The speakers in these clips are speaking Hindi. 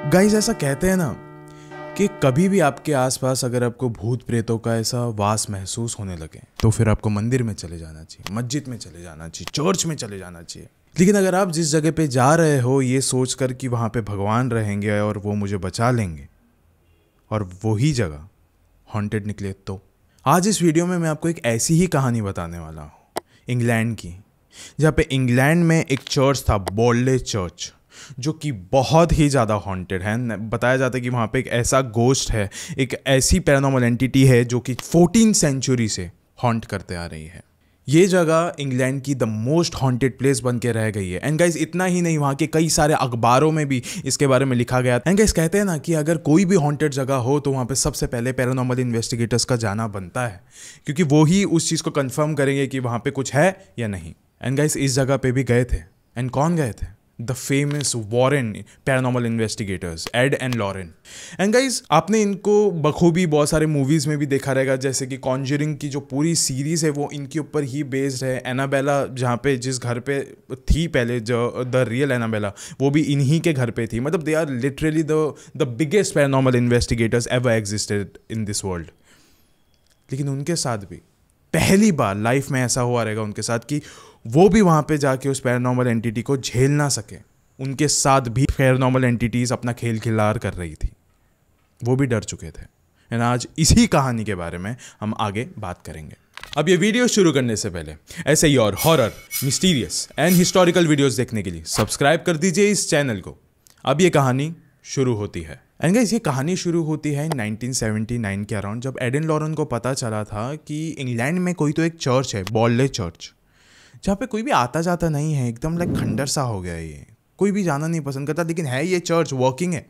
गाइस ऐसा कहते हैं ना कि कभी भी आपके आसपास अगर आपको भूत प्रेतों का ऐसा वास महसूस होने लगे तो फिर आपको मंदिर में चले जाना चाहिए, मस्जिद में चले जाना चाहिए, चर्च में चले जाना चाहिए। लेकिन अगर आप जिस जगह पे जा रहे हो ये सोचकर कि वहाँ पे भगवान रहेंगे और वो मुझे बचा लेंगे और वही जगह हॉन्टेड निकले, तो आज इस वीडियो में मैं आपको एक ऐसी ही कहानी बताने वाला हूँ इंग्लैंड की, जहाँ पे इंग्लैंड में एक चर्च था, बॉल्ले चर्च, जो कि बहुत ही ज़्यादा हॉन्टेड है। बताया जाता है कि वहाँ पे एक ऐसा गोस्ट है, एक ऐसी पैरानॉर्मल एंटिटी है जो कि 14th सेंचुरी से हॉन्ट करते आ रही है। ये जगह इंग्लैंड की द मोस्ट हॉन्टेड प्लेस बन के रह गई है। एंड गाइस इतना ही नहीं, वहाँ के कई सारे अखबारों में भी इसके बारे में लिखा गया। एंड गाइस कहते हैं ना कि अगर कोई भी हॉन्टेड जगह हो तो वहाँ पे सबसे पहले पैरानॉर्मल इन्वेस्टिगेटर्स का जाना बनता है, क्योंकि वो ही उस चीज़ को कंफर्म करेंगे कि वहाँ पे कुछ है या नहीं। एंड गाइस इस जगह पे भी गए थे। एंड कौन गए थे? The famous Warren paranormal investigators, Ed and Lorraine. And guys आपने इनको बखूबी बहुत सारे मूवीज़ में भी देखा रहेगा, जैसे कि कॉन्जरिंग की जो पूरी सीरीज़ है वो इनके ऊपर ही बेस्ड है। एनाबेला, जहाँ पे जिस घर पे थी पहले, जो द रियल एनाबेला, वो भी इन्हीं के घर पे थी। मतलब they are literally the biggest paranormal investigators ever existed in this world. लेकिन उनके साथ भी पहली बार लाइफ में ऐसा हुआ रहेगा उनके साथ कि वो भी वहाँ पे जाके उस पैरानॉर्मल एंटिटी को झेल ना सके। उनके साथ भी पैरानॉर्मल एंटिटीज़ अपना खेल खिलार कर रही थी, वो भी डर चुके थे। एंड आज इसी कहानी के बारे में हम आगे बात करेंगे। अब ये वीडियो शुरू करने से पहले ऐसे ही और horror, mysterious and historical videos देखने के लिए सब्सक्राइब कर दीजिए इस चैनल को। अब ये कहानी शुरू होती है। एंड गाइस ये कहानी शुरू होती है 1979 के अराउंड, जब एडन लॉरेन को पता चला था कि इंग्लैंड में कोई तो एक चर्च है, बॉल्ले चर्च, जहाँ पे कोई भी आता जाता नहीं है। एकदम लाइक खंडर सा हो गया है, ये कोई भी जाना नहीं पसंद करता। लेकिन है ये चर्च, वर्किंग है,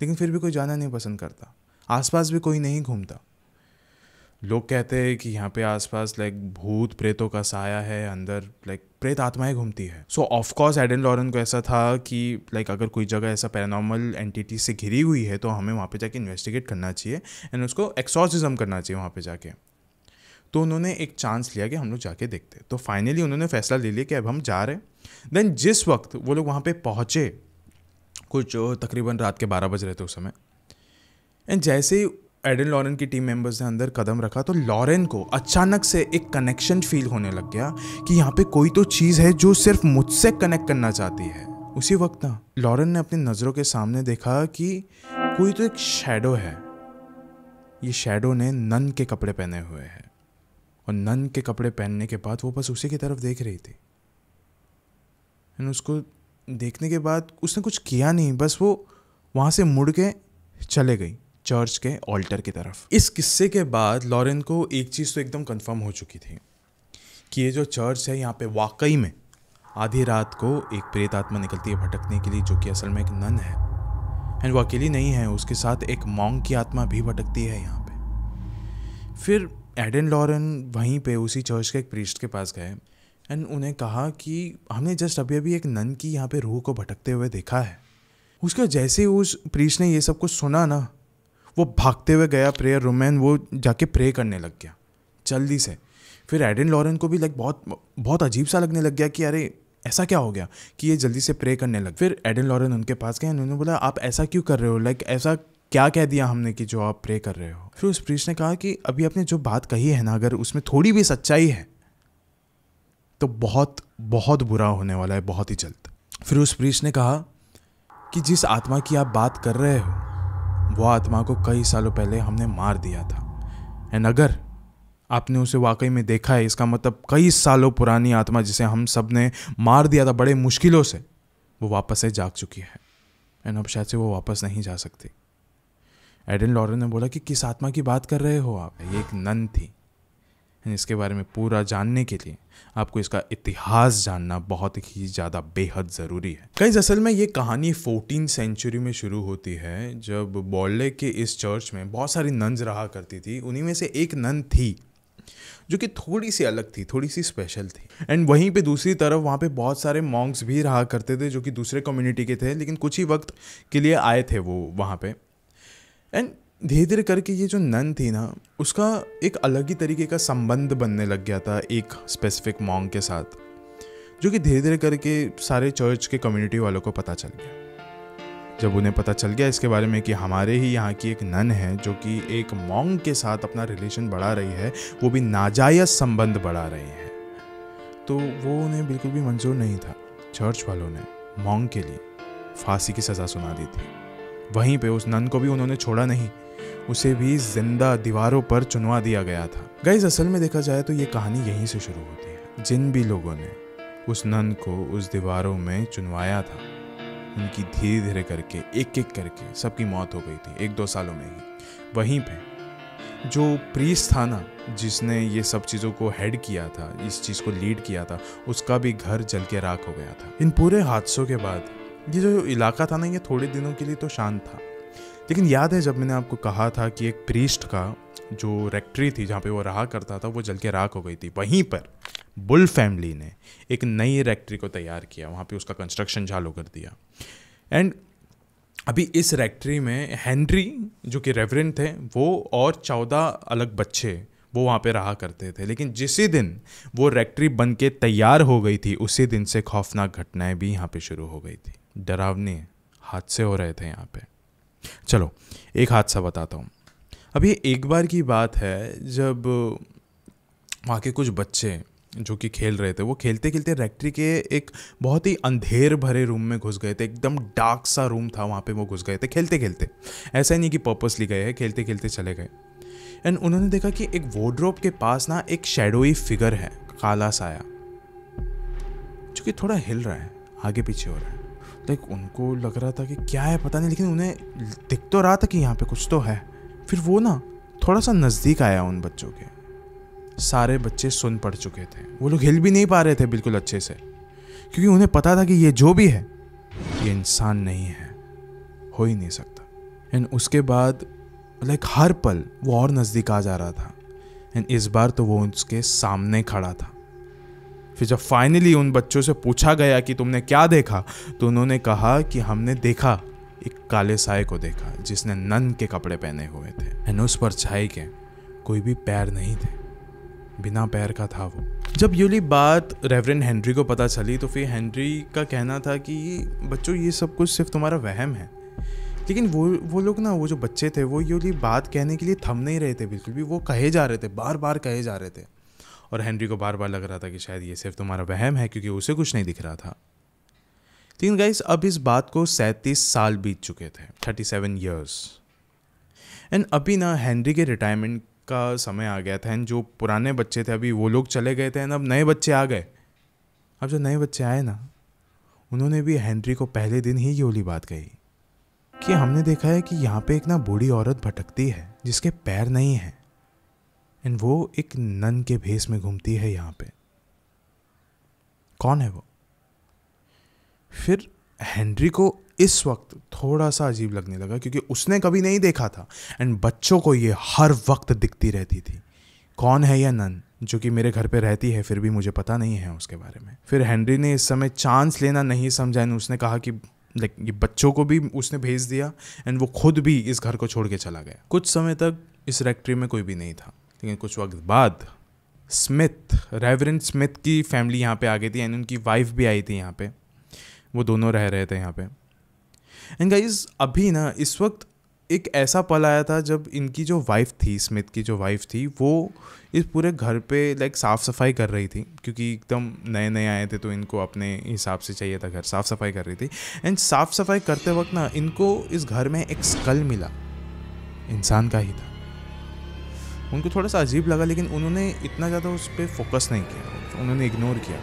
लेकिन फिर भी कोई जाना नहीं पसंद करता। आसपास भी कोई नहीं घूमता। लोग कहते हैं कि यहाँ पे आसपास लाइक भूत प्रेतों का साया है, अंदर लाइक प्रेत आत्माएं घूमती है। सो ऑफकोर्स एडन लॉरेन को ऐसा था कि लाइक अगर कोई जगह ऐसा पैरानॉर्मल एंटिटी से घिरी हुई है तो हमें वहाँ पे जाके इन्वेस्टिगेट करना चाहिए एंड उसको एक्सॉर्सिज्म करना चाहिए वहाँ पे जाके। तो उन्होंने एक चांस लिया कि हम लोग जाके देखते। तो फाइनली उन्होंने फैसला ले लिया कि अब हम जा रहे हैं। देन जिस वक्त वो लोग वहाँ पे पहुँचे, कुछ तकरीबन रात के 12 बज रहे थे उस समय, एंड जैसे ही एडन लॉरेन की टीम मेंबर्स ने अंदर कदम रखा तो लॉरेन को अचानक से एक कनेक्शन फील होने लग गया कि यहाँ पे कोई तो चीज़ है जो सिर्फ मुझसे कनेक्ट करना चाहती है। उसी वक्त ना लॉरेन ने अपनी नज़रों के सामने देखा कि कोई तो एक शैडो है। ये शैडो ने नन के कपड़े पहने हुए हैं और नन के कपड़े पहनने के बाद वो बस उसी की तरफ देख रही थी। एंड उसको देखने के बाद उसने कुछ किया नहीं, बस वो वहाँ से मुड़ के चले गई चर्च के ऑल्टर की तरफ। इस किस्से के बाद लॉरेन को एक चीज़ तो एकदम कंफर्म हो चुकी थी कि ये जो चर्च है, यहाँ पे वाकई में आधी रात को एक प्रेत आत्मा निकलती है भटकने के लिए, जो कि असल में एक नन है। एंड वो अकेली नहीं है, उसके साथ एक मॉन्क की आत्मा भी भटकती है यहाँ पे। फिर एडन लॉरेन वहीं पे उसी चर्च के एक प्रीस्ट के पास गए एंड उन्हें कहा कि हमने जस्ट अभी अभी एक नन की यहाँ पे रूह को भटकते हुए देखा है। उसका जैसे ही उस प्रीस्ट ने ये सब कुछ सुना ना, वो भागते हुए गया प्रेयर रूम में, वो जाके प्रे करने लग गया जल्दी से। फिर एडन लॉरेन को भी लाइक बहुत अजीब सा लगने लग गया कि अरे ऐसा क्या हो गया कि ये जल्दी से प्रे करने लग। फिर एडन लॉरेन उनके पास गए, उन्होंने बोला आप ऐसा क्यों कर रहे हो, लाइक ऐसा क्या कह दिया हमने कि जो आप प्रे कर रहे हो। फिर उस प्रीस्ट ने कहा कि अभी आपने जो बात कही है ना, अगर उसमें थोड़ी भी सच्चाई है तो बहुत बहुत बुरा होने वाला है, बहुत ही जल्द। फिर उस प्रीस्ट ने कहा कि जिस आत्मा की आप बात कर रहे हो वो आत्मा को कई सालों पहले हमने मार दिया था। एंड अगर आपने उसे वाकई में देखा है, इसका मतलब कई सालों पुरानी आत्मा जिसे हम सब ने मार दिया था बड़े मुश्किलों से, वो वापस से जाग चुकी है। एंड अब शायद से वो वापस नहीं जा सकती। एडन लॉरेन ने बोला कि किस आत्मा की बात कर रहे हो आप? ये एक नन थी। इसके बारे में पूरा जानने के लिए आपको इसका इतिहास जानना बहुत ही ज़्यादा बेहद ज़रूरी है। गाइस असल में ये कहानी 14th सेंचुरी में शुरू होती है, जब बॉल्ले के इस चर्च में बहुत सारी नन्स रहा करती थी। उन्हीं में से एक नन थी जो कि थोड़ी सी अलग थी, थोड़ी सी स्पेशल थी। एंड वहीं पे दूसरी तरफ वहाँ पे बहुत सारे मॉन्क्स भी रहा करते थे जो कि दूसरे कम्युनिटी के थे, लेकिन कुछ ही वक्त के लिए आए थे वो वहाँ पे। एंड धीरे धीरे करके ये जो नन थी ना, उसका एक अलग ही तरीके का संबंध बनने लग गया था एक स्पेसिफिक मॉन्क के साथ, जो कि धीरे धीरे करके सारे चर्च के कम्युनिटी वालों को पता चल गया। जब उन्हें पता चल गया इसके बारे में कि हमारे ही यहाँ की एक नन है जो कि एक मॉन्ग के साथ अपना रिलेशन बढ़ा रही है, वो भी नाजायज़ संबंध बढ़ा रही है, तो वो उन्हें बिल्कुल भी मंजूर नहीं था। चर्च वालों ने मॉन्ग के लिए फांसी की सज़ा सुना दी थी। वहीं पे उस नन को भी उन्होंने छोड़ा नहीं, उसे भी जिंदा दीवारों पर चुनवा दिया गया था। गाइस, असल में देखा जाए तो ये कहानी यहीं से शुरू होती है। जिन भी लोगों ने उस नन को उस दीवारों में चुनवाया था, उनकी धीरे धीरे करके एक एक करके सबकी मौत हो गई थी 1-2 सालों में ही। वहीं पे जो प्रीस्ट था ना, जिसने ये सब चीज़ों को हेड किया था, इस चीज़ को लीड किया था, उसका भी घर जल के राख हो गया था। इन पूरे हादसों के बाद ये जो इलाका था ना, ये थोड़े दिनों के लिए तो शांत था, लेकिन याद है जब मैंने आपको कहा था कि एक प्रीस्ट का जो रेक्ट्री थी जहाँ पे वो रहा करता था, वो जल के राख हो गई थी। वहीं पर बुल फैमिली ने एक नई रेक्ट्री को तैयार किया, वहाँ पे उसका कंस्ट्रक्शन चालू कर दिया। एंड अभी इस रेक्ट्री में हेनरी जो कि रेवरेंड थे, वो और 14 अलग बच्चे वो वहाँ पे रहा करते थे। लेकिन जिसी दिन वो रेक्ट्री बन के तैयार हो गई थी, उसी दिन से खौफनाक घटनाएं भी यहाँ पे शुरू हो गई थी। डरावने हादसे हो रहे थे यहाँ पे। चलो एक हादसा बताता हूँ। अभी एक बार की बात है जब वहाँ के कुछ बच्चे जो कि खेल रहे थे, वो खेलते खेलते रेक्ट्री के एक बहुत ही अंधेर भरे रूम में घुस गए थे। एकदम डार्क सा रूम था, वहाँ पे वो घुस गए थे खेलते खेलते। ऐसा नहीं कि पर्पसली गए हैं, खेलते खेलते चले गए। एंड उन्होंने देखा कि एक वार्डरोब के पास ना एक शैडोई फिगर है, काला साया, जो कि थोड़ा हिल रहा है, आगे पीछे हो रहा है। लाइक उनको लग रहा था कि क्या है पता नहीं, लेकिन उन्हें दिख तो रहा था कि यहाँ पे कुछ तो है। फिर वो ना थोड़ा सा नज़दीक आया उन बच्चों के। सारे बच्चे सुन पड़ चुके थे, वो लोग हिल भी नहीं पा रहे थे बिल्कुल अच्छे से, क्योंकि उन्हें पता था कि ये जो भी है ये इंसान नहीं है, हो ही नहीं सकता। एंड उसके बाद लाइक हर पल वो और नज़दीक आ जा रहा था। एंड इस बार तो वो उसके सामने खड़ा था। फिर जब फाइनली उन बच्चों से पूछा गया कि तुमने क्या देखा, तो उन्होंने कहा कि हमने देखा, एक काले साए को देखा जिसने नन के कपड़े पहने हुए थे। एंड उस परछाई के कोई भी पैर नहीं थे, बिना पैर का था वो। जब ये बात रेवरेंड हेनरी को पता चली, तो फिर हेनरी का कहना था कि बच्चों ये सब कुछ सिर्फ तुम्हारा वहम है। लेकिन वो लोग ना, वो जो बच्चे थे, वो ये बात कहने के लिए थम नहीं रहे थे बिल्कुल भी। वो कहे जा रहे थे, बार बार कहे जा रहे थे। और हेनरी को बार बार लग रहा था कि शायद ये सिर्फ तुम्हारा वहम है, क्योंकि उसे कुछ नहीं दिख रहा था। लेकिन गाइस, अब इस बात को 37 साल बीत चुके थे, 37 ईयर्स। एंड अभी ना हेनरी के रिटायरमेंट का समय आ गया था। एंड जो पुराने बच्चे थे अभी वो लोग चले गए थे, एंड अब नए बच्चे आ गए। अब जो नए बच्चे आए ना, उन्होंने भी हेनरी को पहले दिन ही ये वाली बात कही कि हमने देखा है कि यहाँ पे एक ना बूढ़ी औरत भटकती है जिसके पैर नहीं हैं, एंड वो एक नन के भेस में घूमती है यहाँ पे। कौन है वो? फिर हेनरी को इस वक्त थोड़ा सा अजीब लगने लगा, क्योंकि उसने कभी नहीं देखा था। एंड बच्चों को ये हर वक्त दिखती रहती थी। कौन है यह नन जो कि मेरे घर पे रहती है, फिर भी मुझे पता नहीं है उसके बारे में। फिर हेनरी ने इस समय चांस लेना नहीं समझा, एंड उसने कहा कि ये बच्चों को भी उसने भेज दिया, एंड वो खुद भी इस घर को छोड़ के चला गया। कुछ समय तक इस रेक्ट्री में कोई भी नहीं था, लेकिन कुछ वक्त बाद स्मिथ, रेवरेंड स्मिथ की फैमिली यहाँ पे आ गई थी, एंड उनकी वाइफ भी आई थी यहाँ पे। वो दोनों रह रहे थे यहाँ पे। एंड गाइज, अभी ना इस वक्त एक ऐसा पल आया था जब इनकी जो वाइफ थी, स्मिथ की जो वाइफ थी, वो इस पूरे घर पे लाइक साफ़ सफाई कर रही थी, क्योंकि एकदम नए नए आए थे तो इनको अपने हिसाब से चाहिए था घर। साफ़ सफाई कर रही थी, एंड साफ़ सफाई करते वक्त ना इनको इस घर में एक स्कल मिला, इंसान का ही था। उनको थोड़ा सा अजीब लगा, लेकिन उन्होंने इतना ज़्यादा उस पर फोकस नहीं किया, उन्होंने इग्नोर किया।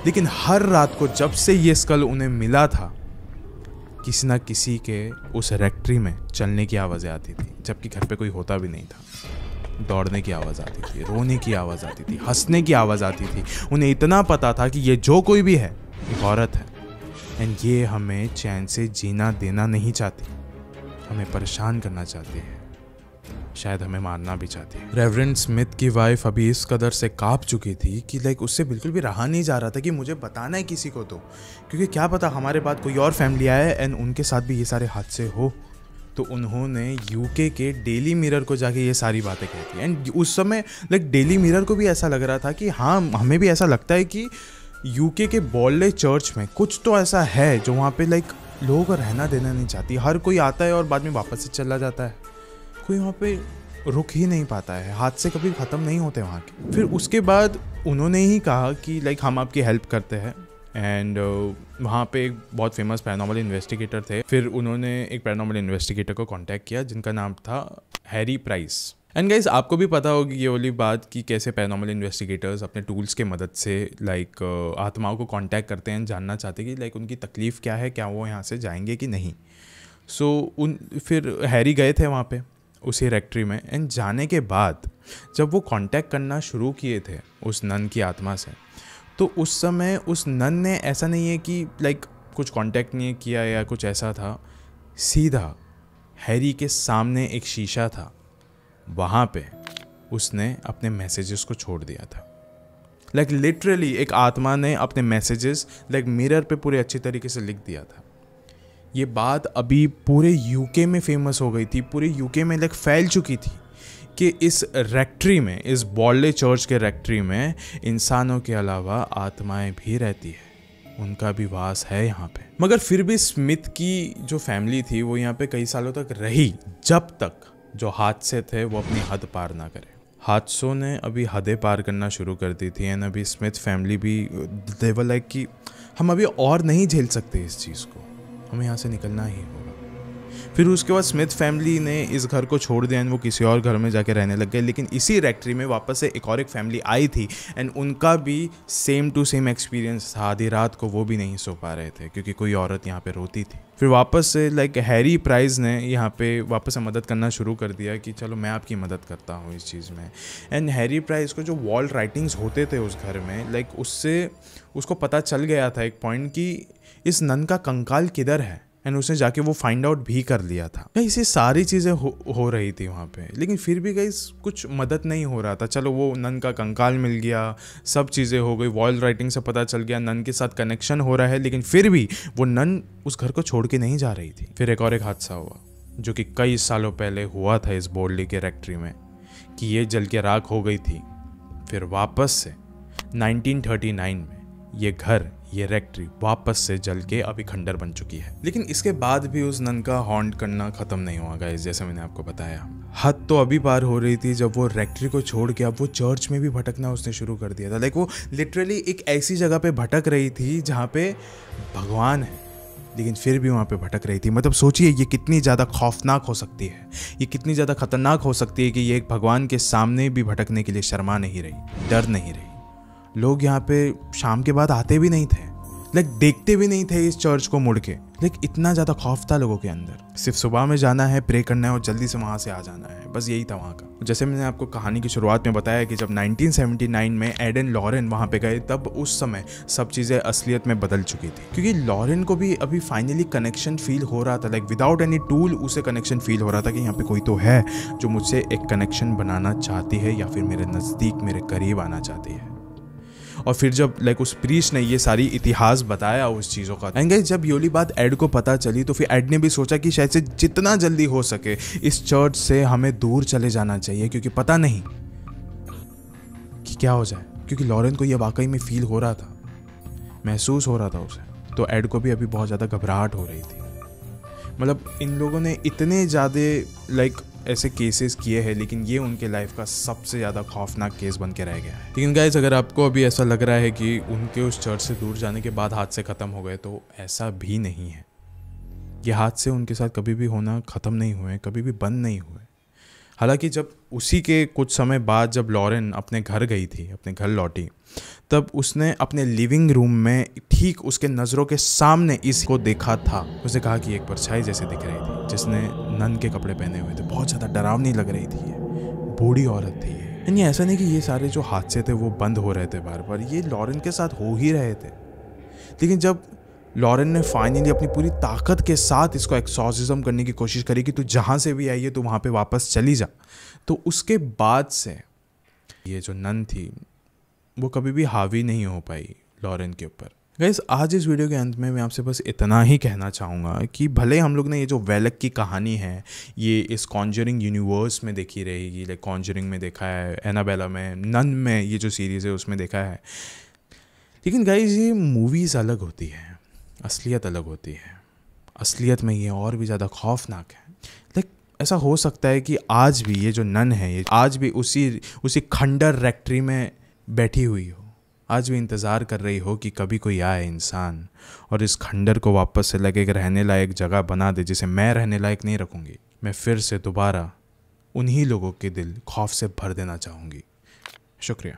लेकिन हर रात को जब से ये स्कल उन्हें मिला था, किसी ना किसी के उस रेक्ट्री में चलने की आवाज़ें आती थी, जबकि घर पे कोई होता भी नहीं था। दौड़ने की आवाज़ आती थी, रोने की आवाज़ आती थी, हंसने की आवाज़ आती थी। उन्हें इतना पता था कि ये जो कोई भी है एक औरत है, एंड ये हमें चैन से जीना देना नहीं चाहती, हमें परेशान करना चाहती है, शायद हमें मारना भी चाहती है। रेवरेंड स्मिथ की वाइफ अभी इस कदर से कांप चुकी थी कि लाइक उससे बिल्कुल भी रहा नहीं जा रहा था कि मुझे बताना है किसी को, तो क्योंकि क्या पता हमारे बाद कोई और फैमिली आए एंड उनके साथ भी ये सारे हादसे हो। तो उन्होंने यूके के डेली मिरर को जाके ये सारी बातें कहती हैं। एंड उस समय लाइक डेली मिरर को भी ऐसा लग रहा था कि हाँ, हमें भी ऐसा लगता है कि यूके के बॉल्ले चर्च में कुछ तो ऐसा है जो वहाँ पे लाइक लोगों को रहना देना नहीं चाहती। हर कोई आता है और बाद में वापस से चला जाता है, कोई वहाँ पे रुक ही नहीं पाता है, हादसे कभी ख़त्म नहीं होते वहाँ के। फिर उसके बाद उन्होंने ही कहा कि लाइक हम आपकी हेल्प करते हैं। एंड वहाँ पे एक बहुत फेमस पैरानॉर्मल इन्वेस्टिगेटर थे। फिर उन्होंने एक पैरानॉर्मल इन्वेस्टिगेटर को कांटेक्ट किया जिनका नाम था हैरी प्राइस। एंड गाइस आपको भी पता होगी ये वाली बात कि कैसे पैरानॉर्मल इन्वेस्टिगेटर्स अपने टूल्स के मदद से लाइक आत्माओं को कांटेक्ट करते हैं, जानना चाहते हैं कि लाइक उनकी तकलीफ़ क्या है, क्या वो यहाँ से जाएंगे कि नहीं। फिर हैरी गए थे वहाँ पे उसी रेक्ट्री में। एंड जाने के बाद जब वो कांटेक्ट करना शुरू किए थे उस नन की आत्मा से, तो उस समय उस नन ने ऐसा नहीं है कि लाइक कुछ कांटेक्ट नहीं किया या कुछ ऐसा था, सीधा हैरी के सामने एक शीशा था, वहाँ पे उसने अपने मैसेजेस को छोड़ दिया था। लाइक लिटरली एक आत्मा ने अपने मैसेजेस लाइक मिरर पे पूरे अच्छी तरीके से लिख दिया था। ये बात अभी पूरे यूके में फेमस हो गई थी, पूरे यूके में लाइक फैल चुकी थी कि इस रेक्ट्री में, इस बॉर्ले चर्च के रेक्ट्री में इंसानों के अलावा आत्माएं भी रहती है, उनका भी वास है यहाँ पे। मगर फिर भी स्मिथ की जो फैमिली थी वो यहाँ पे कई सालों तक रही, जब तक जो हादसे थे वो अपनी हद पार ना करे। हादसों ने अभी हदें पार करना शुरू कर दी थी। एंड अभी स्मिथ फैमिली भी दे वर लाइक कि हम अभी और नहीं झेल सकते इस चीज़ को, हमें यहाँ से निकलना ही होगा। फिर उसके बाद स्मिथ फैमिली ने इस घर को छोड़ दिया एंड वो किसी और घर में जाके रहने लग गए। लेकिन इसी रेक्ट्री में वापस से एक फैमिली आई थी एंड उनका भी सेम टू सेम एक्सपीरियंस था। आधी रात को वो भी नहीं सो पा रहे थे क्योंकि कोई औरत यहाँ पे रोती थी। फिर वापस से लाइक हैरी प्राइस ने यहाँ पे वापस से मदद करना शुरू कर दिया कि चलो मैं आपकी मदद करता हूँ इस चीज़ में। एंड हैरी प्राइस को जो वॉल राइटिंग्स होते थे उस घर में, लाइक उससे उसको पता चल गया था एक पॉइंट कि इस नन का कंकाल किधर है। एंड उसने जाके वो फाइंड आउट भी कर लिया था। गाइस ये सारी चीज़ें हो रही थी वहाँ पे, लेकिन फिर भी गाइस कुछ मदद नहीं हो रहा था। चलो वो नन का कंकाल मिल गया, सब चीज़ें हो गई, वॉल राइटिंग से पता चल गया नन के साथ कनेक्शन हो रहा है, लेकिन फिर भी वो नन उस घर को छोड़ के नहीं जा रही थी। फिर एक हादसा हुआ जो कि कई सालों पहले हुआ था इस बोर्डली के रेक्ट्री में, कि ये जल के राख हो गई थी। फिर वापस से 1939 में ये घर, ये रेक्ट्री वापस से जल के अभी खंडर बन चुकी है। लेकिन इसके बाद भी उस नन का हॉन्ट करना खत्म नहीं हुआ गाइस। जैसे मैंने आपको बताया, हद तो अभी पार हो रही थी जब वो रेक्ट्री को छोड़ के अब वो चर्च में भी भटकना उसने शुरू कर दिया था। लाइक वो लिटरली एक ऐसी जगह पे भटक रही थी जहाँ पे भगवान है, लेकिन फिर भी वहाँ पे भटक रही थी। मतलब सोचिए ये कितनी ज़्यादा खौफनाक हो सकती है, ये कितनी ज़्यादा खतरनाक हो सकती है कि ये एक भगवान के सामने भी भटकने के लिए शर्मा नहीं रही, डर नहीं रही। लोग यहाँ पे शाम के बाद आते भी नहीं थे, लाइक देखते भी नहीं थे इस चर्च को मुड़ के। लाइक इतना ज़्यादा खौफ था लोगों के अंदर। सिर्फ सुबह में जाना है, प्रे करना है और जल्दी से वहाँ से आ जाना है, बस यही था वहाँ का। जैसे मैंने आपको कहानी की शुरुआत में बताया कि जब 1979 में एडन लॉरेन वहाँ पे गए, तब उस समय सब चीज़ें असलियत में बदल चुकी थी। क्योंकि लॉरेन को भी अभी फाइनली कनेक्शन फील हो रहा था, लाइक विदाउट एनी टूल उसे कनेक्शन फील हो रहा था कि यहाँ पे कोई तो है जो मुझसे एक कनेक्शन बनाना चाहती है या फिर मेरे नज़दीक, मेरे करीब आना चाहती है। और फिर जब लाइक उस प्रीस्ट ने ये सारी इतिहास बताया उस चीज़ों का, एंड गाइस जब ये वाली बात एड को पता चली तो फिर एड ने भी सोचा कि शायद से जितना जल्दी हो सके इस चर्च से हमें दूर चले जाना चाहिए, क्योंकि पता नहीं कि क्या हो जाए। क्योंकि लॉरेन को ये वाकई में फील हो रहा था, महसूस हो रहा था उसे। तो एड को भी अभी बहुत ज़्यादा घबराहट हो रही थी। मतलब इन लोगों ने इतने ज़्यादा लाइक ऐसे केसेस किए हैं, लेकिन ये उनके लाइफ का सबसे ज़्यादा खौफनाक केस बन के रह गया है। लेकिन गाइस अगर आपको अभी ऐसा लग रहा है कि उनके उस चर्च से दूर जाने के बाद हादसे ख़त्म हो गए, तो ऐसा भी नहीं है। ये हादसे उनके साथ कभी भी होना ख़त्म नहीं हुए, कभी भी बंद नहीं हुए। हालांकि जब उसी के कुछ समय बाद जब लॉरेन अपने घर गई थी, अपने घर लौटी, तब उसने अपने लिविंग रूम में ठीक उसके नज़रों के सामने इसको देखा था। उसने कहा कि एक परछाई जैसे दिख रही थी जिसने नन के कपड़े पहने हुए थे। बहुत ज़्यादा डरावनी लग रही थी, ये बूढ़ी औरत थी ये। यानी ऐसा नहीं कि ये सारे जो हादसे थे वो बंद हो रहे थे बार बार, ये लॉरेन के साथ हो ही रहे थे। लेकिन जब लॉरेन ने फाइनली अपनी पूरी ताकत के साथ इसको एक्सॉर्सिज्म करने की कोशिश करी कि तू जहाँ से भी आई है तू वहाँ पे वापस चली जा, तो उसके बाद से ये जो नन थी वो कभी भी हावी नहीं हो पाई लॉरेन के ऊपर। गाइस आज इस वीडियो के अंत में मैं आपसे बस इतना ही कहना चाहूँगा कि भले हम लोग ने ये जो वेलक की कहानी है ये इस कॉन्जरिंग यूनिवर्स में देखी रहेगी, लाइक कॉन्जरिंग में देखा है, एनाबेला में, नन में ये जो सीरीज़ है उसमें देखा है, लेकिन गाइस ये मूवीज़ अलग होती है, असलियत अलग होती है। असलियत में ये और भी ज़्यादा खौफनाक है। लाइक ऐसा हो सकता है कि आज भी ये जो नन है, ये आज भी उसी खंडर रेक्ट्री में बैठी हुई हो, आज भी इंतज़ार कर रही हो कि कभी कोई आए इंसान और इस खंडर को वापस से लगे कि रहने लायक जगह बना दे, जिसे मैं रहने लायक नहीं रखूँगी। मैं फिर से दोबारा उन्हीं लोगों के दिल खौफ से भर देना चाहूँगी। शुक्रिया।